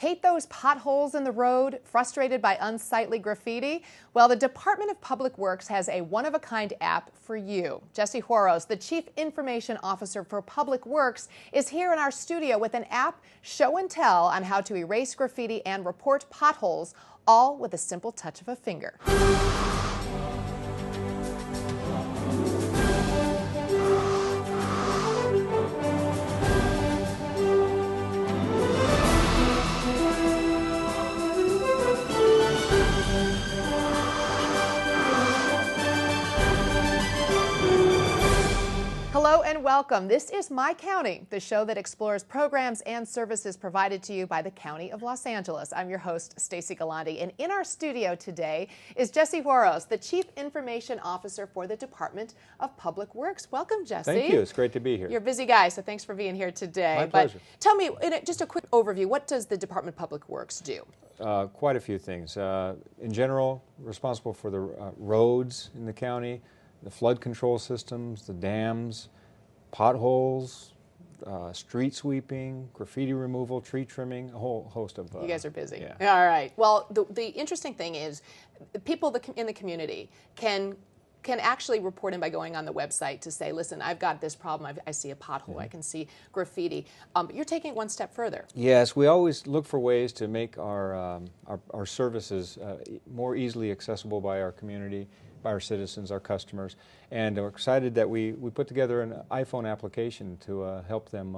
Hate those potholes in the road? Frustrated by unsightly graffiti? Well, the Department of Public Works has a one-of-a-kind app for you. Jesse Juarros, the Chief Information Officer for Public Works, is here in our studio with an app show and tell on how to erase graffiti and report potholes, all with a simple touch of a finger. Hello and welcome. This is My County, the show that explores programs and services provided to you by the County of Los Angeles. I'm your host, Stacey Gualandi, and in our studio today is Jesse Juarros, the Chief Information Officer for the Department of Public Works. Welcome, Jesse. Thank you. It's great to be here. You're a busy guy, so thanks for being here today. My pleasure. But tell me, just a quick overview, what does the Department of Public Works do? Quite a few things. In general, responsible for the roads in the county, the flood control systems, the dams, potholes, street sweeping, graffiti removal, tree trimming, a whole host of... You guys are busy. Yeah. All right. Well, the interesting thing is people in the community can actually report in by going on the website to say, listen, I've got this problem. I see a pothole. I can see graffiti. But you're taking it one step further. Yes, we always look for ways to make our services more easily accessible by our community, by our citizens, our customers, and we're excited that we put together an iPhone application to help them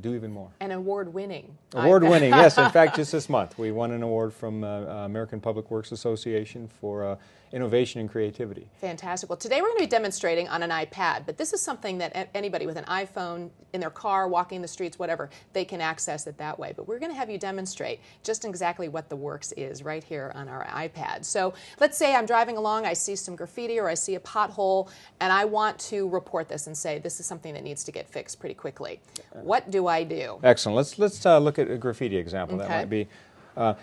do even more. An award-winning. Award-winning, yes. In fact, just this month, we won an award from American Public Works Association for innovation and creativity. Fantastic. Well, today we're going to be demonstrating on an iPad, but this is something that anybody with an iPhone in their car, walking the streets, whatever, they can access it that way. But we're going to have you demonstrate just exactly what the works is right here on our iPad. So let's say I'm driving along, I see some graffiti or I see a pothole, and I want to report this and say this is something that needs to get fixed pretty quickly. What do I do? Excellent. Let's look at a graffiti example. Okay. That might be.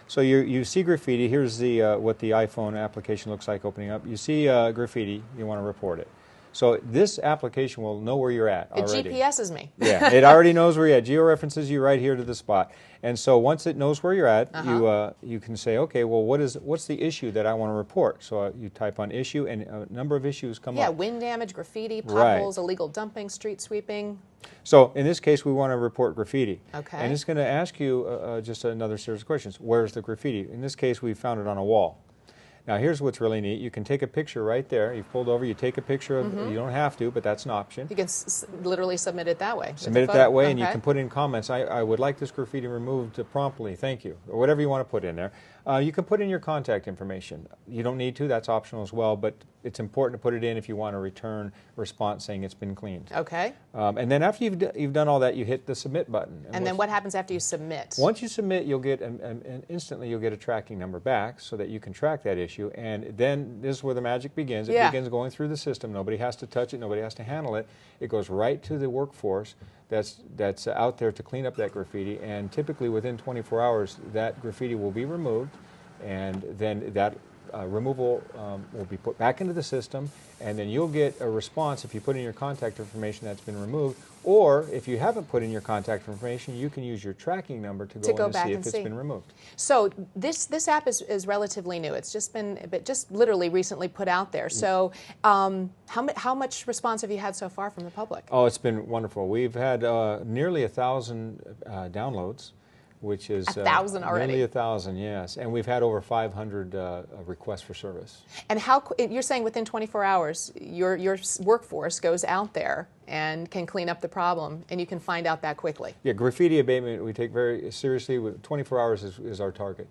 So you see graffiti. Here's the what the iPhone application looks like opening up. You see graffiti. You want to report it. So this application will know where you're at already. It GPSes me. Yeah, it already knows where you're at. Georeferences you right here to the spot. And so once it knows where you're at, you can say, okay, well, what's the issue that I want to report? So you type on issue, and a number of issues come up. Yeah, wind damage, graffiti, potholes, illegal dumping, street sweeping. So in this case, we want to report graffiti. Okay. And it's going to ask you just another series of questions. Where's the graffiti? In this case, we found it on a wall. Now here's what's really neat. You can take a picture right there. You've pulled over, you take a picture of you don't have to, but that's an option. You can literally submit it that way. Submit it that way, and you can put in comments, I would like this graffiti removed promptly, thank you, or whatever you want to put in there. You can put in your contact information. You don't need to, that's optional as well, but it's important to put it in if you want a return response saying it's been cleaned. Okay. And then after you've done all that, you hit the submit button. And then what happens after you submit? Once you submit, you'll get instantly you'll get a tracking number back so that you can track that issue. And then this is where the magic begins. It begins going through the system. Nobody has to touch it. Nobody has to handle it. It goes right to the workforce that's out there to clean up that graffiti. And typically within 24 hours, that graffiti will be removed, and then that removal will be put back into the system, and then you'll get a response if you put in your contact information that's been removed, or if you haven't put in your contact information, you can use your tracking number to go in and see if it's been removed. So this app is relatively new. It's just literally recently put out there. So how much response have you had so far from the public? Oh, it's been wonderful. We've had nearly 1,000 downloads, which is 1,000 already. Nearly 1,000, yes. And we've had over 500 requests for service. And you're saying within 24 hours, your workforce goes out there and can clean up the problem, and you can find out that quickly? Yeah, graffiti abatement we take very seriously. 24 hours is our target,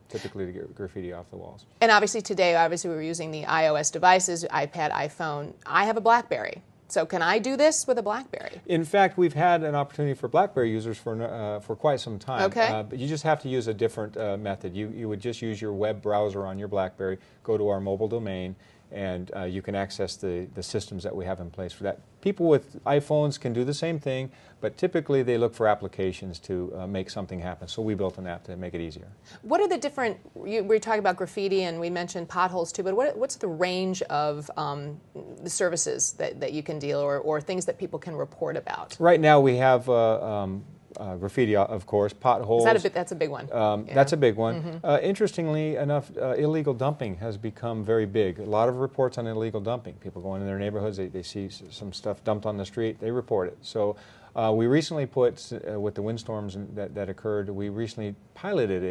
typically, to get graffiti off the walls. And obviously today, we're using the iOS devices, iPad, iPhone. I have a BlackBerry. So can I do this with a BlackBerry? In fact, we've had an opportunity for BlackBerry users for quite some time. Okay. But you just have to use a different method. You would just use your web browser on your BlackBerry, go to our mobile domain, and you can access the systems that we have in place for that. People with iPhones can do the same thing, but typically they look for applications to make something happen. So we built an app to make it easier. What are the different, we're talking about graffiti and we mentioned potholes too, but what's the range of the services that you can deal or things that people can report about? Right now we have graffiti, of course, potholes. That's a big one. That's a big one. Interestingly enough, illegal dumping has become very big. A lot of reports on illegal dumping. People go into their neighborhoods, they see some stuff dumped on the street, they report it. So we recently put, with the windstorms that occurred, we recently piloted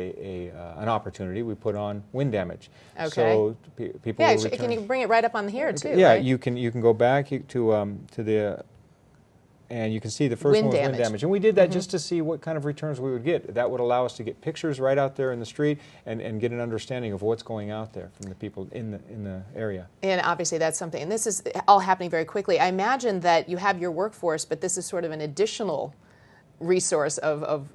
an opportunity. We put on wind damage. Okay. So people will return. Can you bring it right up on here too? Yeah, right? you can go back to the. And you can see the first one was wind damage. And we did that just to see what kind of returns we would get. That would allow us to get pictures right out there in the street and get an understanding of what's going out there from the people in the area. And obviously that's something, and this is all happening very quickly. I imagine that you have your workforce, but this is sort of an additional resource of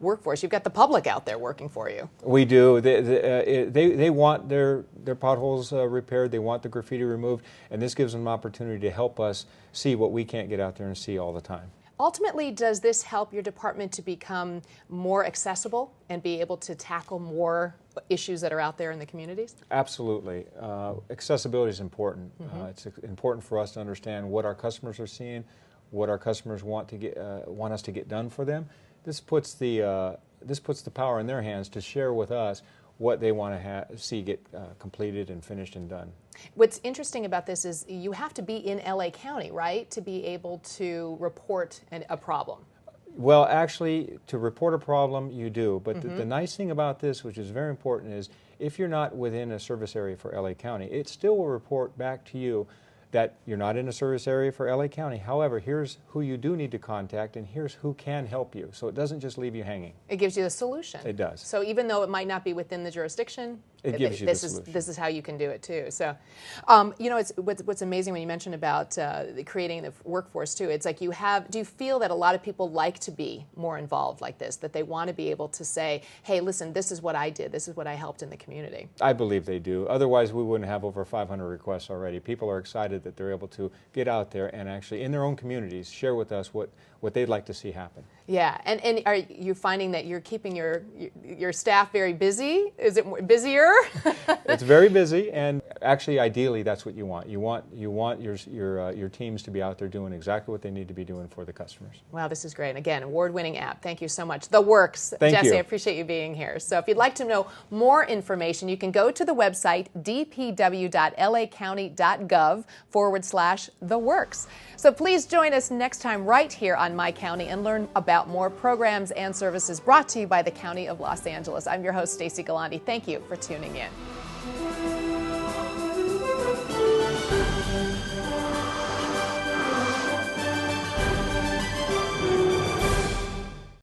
workforce. You've got the public out there working for you. We do. They want their potholes repaired. They want the graffiti removed, and this gives them an opportunity to help us see what we can't get out there and see all the time. Ultimately, does this help your department to become more accessible and be able to tackle more issues that are out there in the communities? Absolutely. Accessibility is important. It's important for us to understand what our customers are seeing, what our customers want us to get done for them. This puts the power in their hands to share with us what they want to see get completed and finished and done. What's interesting about this is you have to be in LA County, right, to be able to report a problem. Well, actually, to report a problem, you do. But the nice thing about this, which is very important, is if you're not within a service area for LA County, it still will report back to you that you're not in a service area for LA County. However, here's who you do need to contact, and here's who can help you. So it doesn't just leave you hanging. It gives you the solution. It does. So even though it might not be within the jurisdiction, it gives you the solution. This is how you can do it too. So, you know, it's what's amazing when you mentioned about creating the workforce too. It's like do you feel that a lot of people like to be more involved like this, that they want to be able to say, hey, listen, this is what I did, this is what I helped in the community? I believe they do. Otherwise, we wouldn't have over 500 requests already. People are excited that they're able to get out there and actually in their own communities share with us what they'd like to see happen. Yeah, and are you finding that you're keeping your staff very busy? Is it busier? It's very busy, and actually, ideally, that's what you want. You want your teams to be out there doing exactly what they need to be doing for the customers. Wow, this is great. And again, award-winning app. Thank you so much. The Works. Thank Jesse, you. I appreciate you being here. So if you'd like to know more information, you can go to the website dpw.lacounty.gov/The Works. So please join us next time right here on My County and learn about more programs and services brought to you by the County of Los Angeles. I'm your host, Stacey Gualandi. Thank you for tuning in.